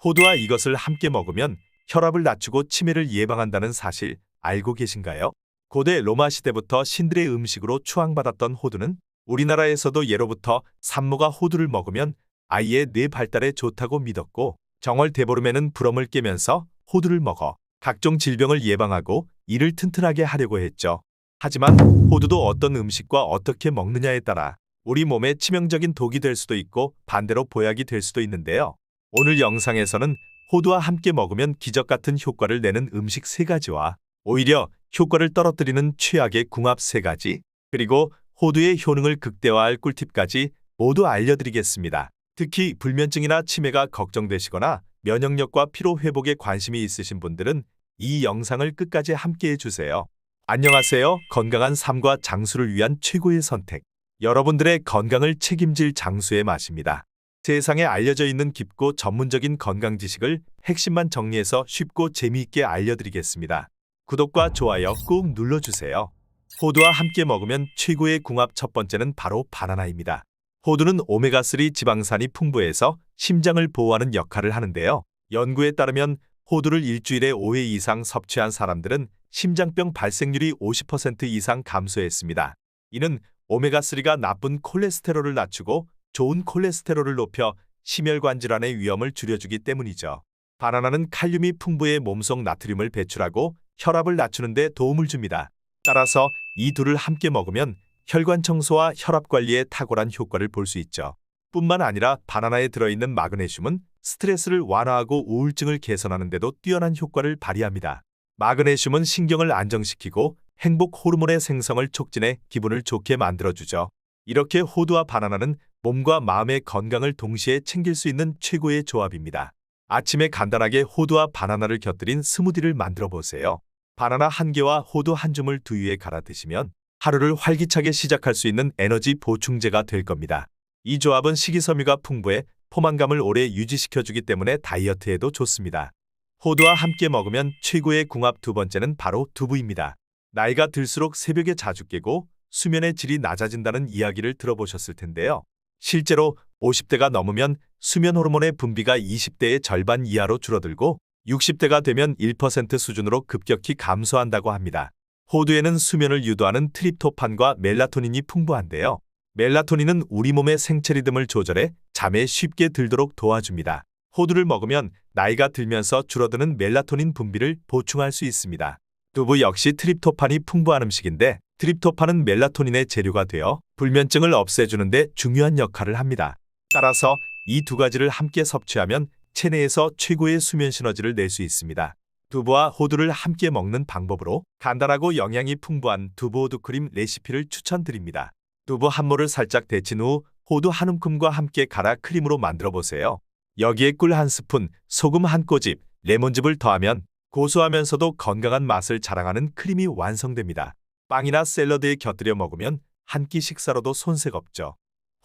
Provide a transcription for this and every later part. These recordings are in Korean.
호두와 이것을 함께 먹으면 혈압을 낮추고 치매를 예방한다는 사실 알고 계신가요? 고대 로마 시대부터 신들의 음식으로 추앙받았던 호두는 우리나라에서도 예로부터 산모가 호두를 먹으면 아이의 뇌 발달에 좋다고 믿었고, 정월 대보름에는 불엄을 깨면서 호두를 먹어 각종 질병을 예방하고 이를 튼튼하게 하려고 했죠. 하지만 호두도 어떤 음식과 어떻게 먹느냐에 따라 우리 몸에 치명적인 독이 될 수도 있고 반대로 보약이 될 수도 있는데요. 오늘 영상에서는 호두와 함께 먹으면 기적 같은 효과를 내는 음식 3가지와 오히려 효과를 떨어뜨리는 최악의 궁합 3가지, 그리고 호두의 효능을 극대화할 꿀팁까지 모두 알려드리겠습니다. 특히 불면증이나 치매가 걱정되시거나 면역력과 피로 회복에 관심이 있으신 분들은 이 영상을 끝까지 함께 해주세요. 안녕하세요. 건강한 삶과 장수를 위한 최고의 선택. 여러분들의 건강을 책임질 장수의 맛입니다. 세상에 알려져 있는 깊고 전문적인 건강 지식을 핵심만 정리해서 쉽고 재미있게 알려드리겠습니다. 구독과 좋아요 꾹 눌러주세요. 호두와 함께 먹으면 최고의 궁합 첫 번째는 바로 바나나입니다. 호두는 오메가3 지방산이 풍부해서 심장을 보호하는 역할을 하는데요. 연구에 따르면 호두를 일주일에 5회 이상 섭취한 사람들은 심장병 발생률이 50% 이상 감소했습니다. 이는 오메가3가 나쁜 콜레스테롤을 낮추고 좋은 콜레스테롤을 높여 심혈관 질환의 위험을 줄여주기 때문이죠. 바나나는 칼륨이 풍부해 몸속 나트륨을 배출하고 혈압을 낮추는 데 도움을 줍니다. 따라서 이 둘을 함께 먹으면 혈관 청소와 혈압 관리에 탁월한 효과를 볼 수 있죠. 뿐만 아니라 바나나에 들어있는 마그네슘은 스트레스를 완화하고 우울증을 개선하는 데도 뛰어난 효과를 발휘합니다. 마그네슘은 신경을 안정시키고 행복 호르몬의 생성을 촉진해 기분을 좋게 만들어주죠. 이렇게 호두와 바나나는 몸과 마음의 건강을 동시에 챙길 수 있는 최고의 조합입니다. 아침에 간단하게 호두와 바나나를 곁들인 스무디를 만들어 보세요. 바나나 1개와 호두 1줌을 두유에 갈아 드시면 하루를 활기차게 시작할 수 있는 에너지 보충제가 될 겁니다. 이 조합은 식이섬유가 풍부해 포만감을 오래 유지시켜주기 때문에 다이어트에도 좋습니다. 호두와 함께 먹으면 최고의 궁합 2번째는 바로 두부입니다. 나이가 들수록 새벽에 자주 깨고 수면의 질이 낮아진다는 이야기를 들어보셨을 텐데요. 실제로 50대가 넘으면 수면 호르몬의 분비가 20대의 절반 이하로 줄어들고 60대가 되면 1% 수준으로 급격히 감소한다고 합니다. 호두에는 수면을 유도하는 트립토판과 멜라토닌이 풍부한데요. 멜라토닌은 우리 몸의 생체 리듬을 조절해 잠에 쉽게 들도록 도와줍니다. 호두를 먹으면 나이가 들면서 줄어드는 멜라토닌 분비를 보충할 수 있습니다. 두부 역시 트립토판이 풍부한 음식인데, 트립토판은 멜라토닌의 재료가 되어 불면증을 없애주는 데 중요한 역할을 합니다. 따라서 이 2가지를 함께 섭취하면 체내에서 최고의 수면 시너지를 낼 수 있습니다. 두부와 호두를 함께 먹는 방법으로 간단하고 영양이 풍부한 두부 호두 크림 레시피를 추천드립니다. 두부 한 모를 살짝 데친 후 호두 한 움큼과 함께 갈아 크림으로 만들어 보세요. 여기에 꿀 1스푼, 소금 1꼬집, 레몬즙을 더하면 고소하면서도 건강한 맛을 자랑하는 크림이 완성됩니다. 빵이나 샐러드에 곁들여 먹으면 한 끼 식사로도 손색 없죠.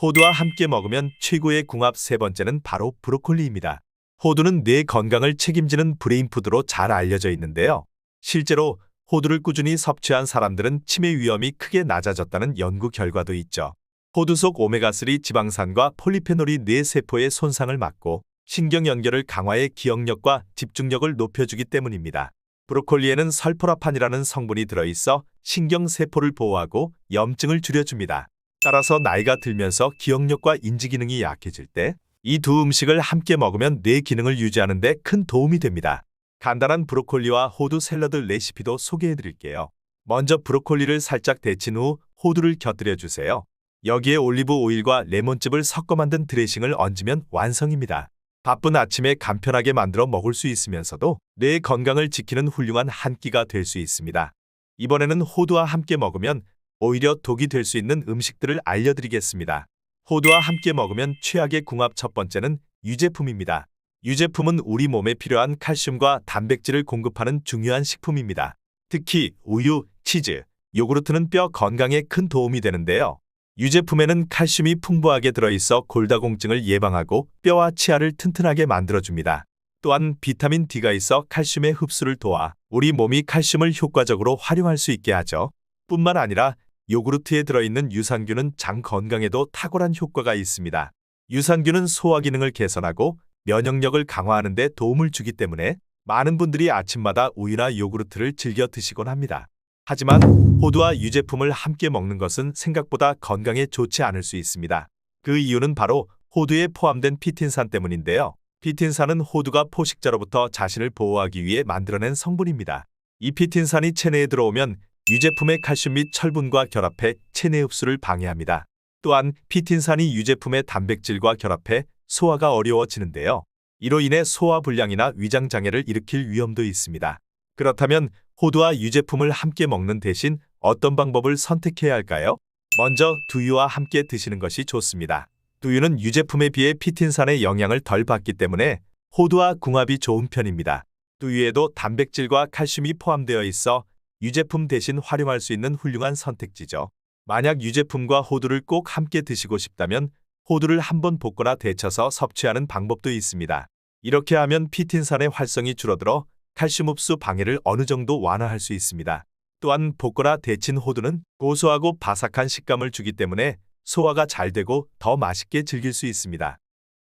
호두와 함께 먹으면 최고의 궁합 3번째는 바로 브로콜리입니다. 호두는 뇌 건강을 책임지는 브레인푸드로 잘 알려져 있는데요. 실제로 호두를 꾸준히 섭취한 사람들은 치매 위험이 크게 낮아졌다는 연구 결과도 있죠. 호두 속 오메가3 지방산과 폴리페놀이 뇌 세포의 손상을 막고 신경 연결을 강화해 기억력과 집중력을 높여주기 때문입니다. 브로콜리에는 설포라판이라는 성분이 들어있어 신경세포를 보호하고 염증을 줄여줍니다. 따라서 나이가 들면서 기억력과 인지기능이 약해질 때 이 2 음식을 함께 먹으면 뇌 기능을 유지하는 데 큰 도움이 됩니다. 간단한 브로콜리와 호두 샐러드 레시피도 소개해드릴게요. 먼저 브로콜리를 살짝 데친 후 호두를 곁들여 주세요. 여기에 올리브 오일과 레몬즙을 섞어 만든 드레싱을 얹으면 완성입니다. 바쁜 아침에 간편하게 만들어 먹을 수 있으면서도 뇌의 건강을 지키는 훌륭한 한 끼가 될 수 있습니다. 이번에는 호두와 함께 먹으면 오히려 독이 될 수 있는 음식들을 알려드리겠습니다. 호두와 함께 먹으면 최악의 궁합 첫 번째는 유제품입니다. 유제품은 우리 몸에 필요한 칼슘과 단백질을 공급하는 중요한 식품입니다. 특히 우유, 치즈, 요구르트는 뼈 건강에 큰 도움이 되는데요. 유제품에는 칼슘이 풍부하게 들어있어 골다공증을 예방하고 뼈와 치아를 튼튼하게 만들어줍니다. 또한 비타민 D가 있어 칼슘의 흡수를 도와 우리 몸이 칼슘을 효과적으로 활용할 수 있게 하죠. 뿐만 아니라 요구르트에 들어있는 유산균은 장 건강에도 탁월한 효과가 있습니다. 유산균은 소화 기능을 개선하고 면역력을 강화하는 데 도움을 주기 때문에 많은 분들이 아침마다 우유나 요구르트를 즐겨 드시곤 합니다. 하지만 호두와 유제품을 함께 먹는 것은 생각보다 건강에 좋지 않을 수 있습니다. 그 이유는 바로 호두에 포함된 피틴산 때문인데요. 피틴산은 호두가 포식자로부터 자신을 보호하기 위해 만들어낸 성분입니다. 이 피틴산이 체내에 들어오면 유제품의 칼슘 및 철분과 결합해 체내 흡수를 방해합니다. 또한 피틴산이 유제품의 단백질과 결합해 소화가 어려워지는데요. 이로 인해 소화불량이나 위장장애를 일으킬 위험도 있습니다. 그렇다면 호두와 유제품을 함께 먹는 대신 어떤 방법을 선택해야 할까요? 먼저 두유와 함께 드시는 것이 좋습니다. 두유는 유제품에 비해 피틴산의 영향을 덜 받기 때문에 호두와 궁합이 좋은 편입니다. 두유에도 단백질과 칼슘이 포함되어 있어 유제품 대신 활용할 수 있는 훌륭한 선택지죠. 만약 유제품과 호두를 꼭 함께 드시고 싶다면 호두를 한번 볶거나 데쳐서 섭취하는 방법도 있습니다. 이렇게 하면 피틴산의 활성이 줄어들어 칼슘 흡수 방해를 어느 정도 완화할 수 있습니다. 또한 볶거나 데친 호두는 고소하고 바삭한 식감을 주기 때문에 소화가 잘 되고 더 맛있게 즐길 수 있습니다.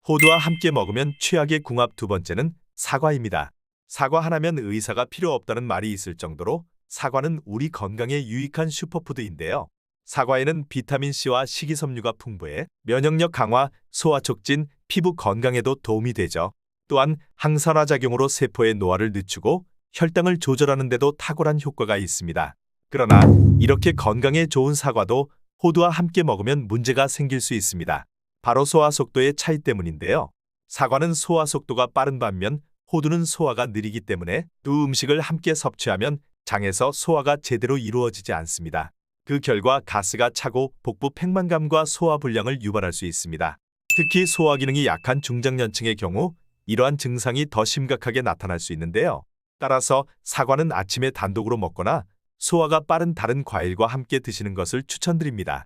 호두와 함께 먹으면 최악의 궁합 두 번째는 사과입니다. 사과 하나면 의사가 필요 없다는 말이 있을 정도로 사과는 우리 건강에 유익한 슈퍼푸드인데요. 사과에는 비타민C와 식이섬유가 풍부해 면역력 강화, 소화 촉진, 피부 건강에도 도움이 되죠. 또한 항산화 작용으로 세포의 노화를 늦추고 혈당을 조절하는 데도 탁월한 효과가 있습니다. 그러나 이렇게 건강에 좋은 사과도 호두와 함께 먹으면 문제가 생길 수 있습니다. 바로 소화 속도의 차이 때문인데요. 사과는 소화 속도가 빠른 반면 호두는 소화가 느리기 때문에 두 음식을 함께 섭취하면 장에서 소화가 제대로 이루어지지 않습니다. 그 결과 가스가 차고 복부 팽만감과 소화불량을 유발할 수 있습니다. 특히 소화 기능이 약한 중장년층의 경우 이러한 증상이 더 심각하게 나타날 수 있는데요. 따라서 사과는 아침에 단독으로 먹거나 소화가 빠른 다른 과일과 함께 드시는 것을 추천드립니다.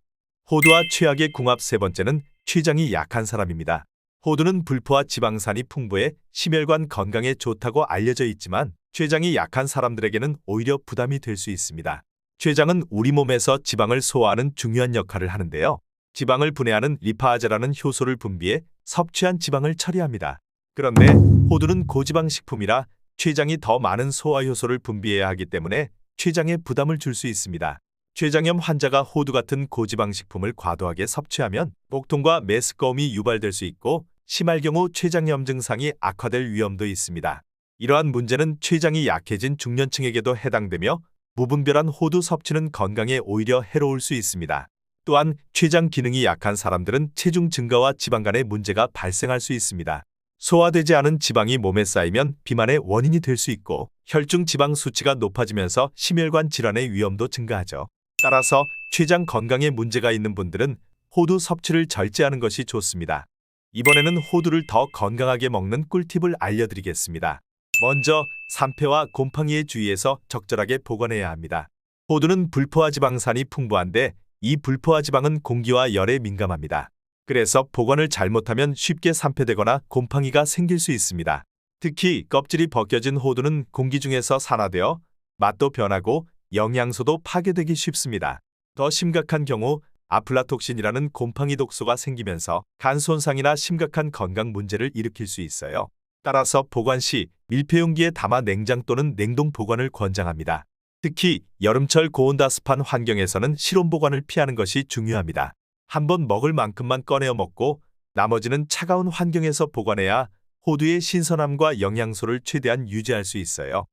호두와 최악의 궁합 세 번째는 췌장이 약한 사람입니다. 호두는 불포화 지방산이 풍부해 심혈관 건강에 좋다고 알려져 있지만 췌장이 약한 사람들에게는 오히려 부담이 될 수 있습니다. 췌장은 우리 몸에서 지방을 소화하는 중요한 역할을 하는데요. 지방을 분해하는 리파아제라는 효소를 분비해 섭취한 지방을 처리합니다. 그런데 호두는 고지방 식품이라 췌장이 더 많은 소화 효소를 분비해야 하기 때문에 췌장에 부담을 줄 수 있습니다. 췌장염 환자가 호두 같은 고지방 식품을 과도하게 섭취하면 복통과 메스꺼움이 유발될 수 있고 심할 경우 췌장염 증상이 악화될 위험도 있습니다. 이러한 문제는 췌장이 약해진 중년층에게도 해당되며 무분별한 호두 섭취는 건강에 오히려 해로울 수 있습니다. 또한 췌장 기능이 약한 사람들은 체중 증가와 지방간의 문제가 발생할 수 있습니다. 소화되지 않은 지방이 몸에 쌓이면 비만의 원인이 될 수 있고 혈중 지방 수치가 높아지면서 심혈관 질환의 위험도 증가하죠. 따라서 췌장 건강에 문제가 있는 분들은 호두 섭취를 절제하는 것이 좋습니다. 이번에는 호두를 더 건강하게 먹는 꿀팁을 알려드리겠습니다. 먼저 산패와 곰팡이에 주의해서 적절하게 보관해야 합니다. 호두는 불포화 지방산이 풍부한데 이 불포화 지방은 공기와 열에 민감합니다. 그래서 보관을 잘못하면 쉽게 산패되거나 곰팡이가 생길 수 있습니다. 특히 껍질이 벗겨진 호두는 공기 중에서 산화되어 맛도 변하고 영양소도 파괴되기 쉽습니다. 더 심각한 경우 아플라톡신이라는 곰팡이 독소가 생기면서 간 손상이나 심각한 건강 문제를 일으킬 수 있어요. 따라서 보관 시 밀폐용기에 담아 냉장 또는 냉동 보관을 권장합니다. 특히 여름철 고온다습한 환경에서는 실온 보관을 피하는 것이 중요합니다. 한번 먹을 만큼만 꺼내어 먹고 나머지는 차가운 환경에서 보관해야 호두의 신선함과 영양소를 최대한 유지할 수 있어요.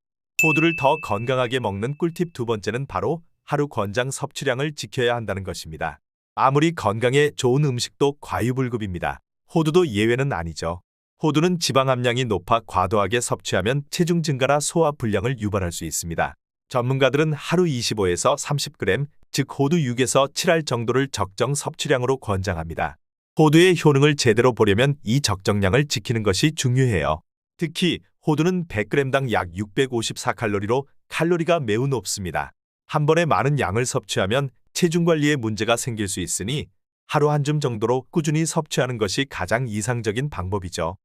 호두를 더 건강하게 먹는 꿀팁 두 번째는 바로 하루 권장 섭취량을 지켜야 한다는 것입니다. 아무리 건강에 좋은 음식도 과유불급입니다. 호두도 예외는 아니죠. 호두는 지방 함량이 높아 과도하게 섭취하면 체중 증가나 소화 불량을 유발할 수 있습니다. 전문가들은 하루 25에서 30g, 즉 호두 6에서 7알 정도를 적정 섭취량으로 권장합니다. 호두의 효능을 제대로 보려면 이 적정량을 지키는 것이 중요해요. 특히 호두는 100g당 약 654칼로리로 칼로리가 매우 높습니다. 한 번에 많은 양을 섭취하면 체중 관리에 문제가 생길 수 있으니 하루 한 줌 정도로 꾸준히 섭취하는 것이 가장 이상적인 방법이죠.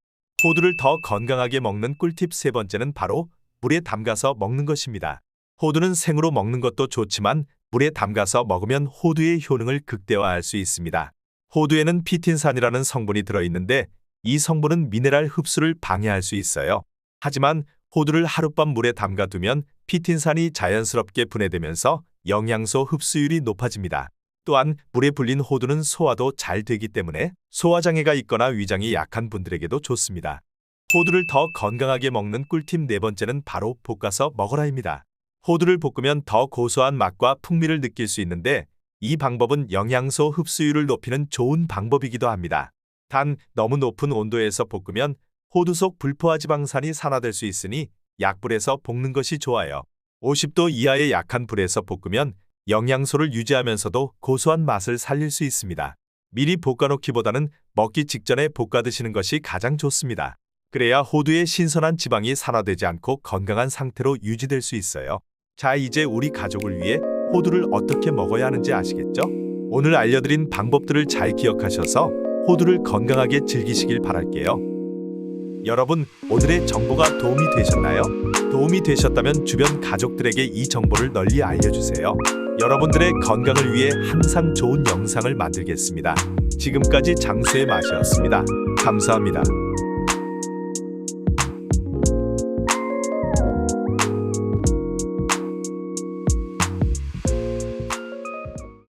호두를 더 건강하게 먹는 꿀팁 세 번째는 바로 물에 담가서 먹는 것입니다. 호두는 생으로 먹는 것도 좋지만 물에 담가서 먹으면 호두의 효능을 극대화할 수 있습니다. 호두에는 피틴산이라는 성분이 들어있는데 이 성분은 미네랄 흡수를 방해할 수 있어요. 하지만 호두를 하룻밤 물에 담가두면 피틴산이 자연스럽게 분해되면서 영양소 흡수율이 높아집니다. 또한 물에 불린 호두는 소화도 잘 되기 때문에 소화장애가 있거나 위장이 약한 분들에게도 좋습니다. 호두를 더 건강하게 먹는 꿀팁 네 번째는 바로 볶아서 먹어라입니다. 호두를 볶으면 더 고소한 맛과 풍미를 느낄 수 있는데 이 방법은 영양소 흡수율을 높이는 좋은 방법이기도 합니다. 단 너무 높은 온도에서 볶으면 호두 속 불포화 지방산이 산화될 수 있으니 약불에서 볶는 것이 좋아요. 50도 이하의 약한 불에서 볶으면 영양소를 유지하면서도 고소한 맛을 살릴 수 있습니다. 미리 볶아놓기보다는 먹기 직전에 볶아 드시는 것이 가장 좋습니다. 그래야 호두의 신선한 지방이 산화되지 않고 건강한 상태로 유지될 수 있어요. 자, 이제 우리 가족을 위해 호두를 어떻게 먹어야 하는지 아시겠죠? 오늘 알려드린 방법들을 잘 기억하셔서 호두를 건강하게 즐기시길 바랄게요. 여러분, 오늘의 정보가 도움이 되셨나요? 도움이 되셨다면 주변 가족들에게 이 정보를 널리 알려주세요. 여러분들의 건강을 위해 항상 좋은 영상을 만들겠습니다. 지금까지 장수의 맛이었습니다. 감사합니다.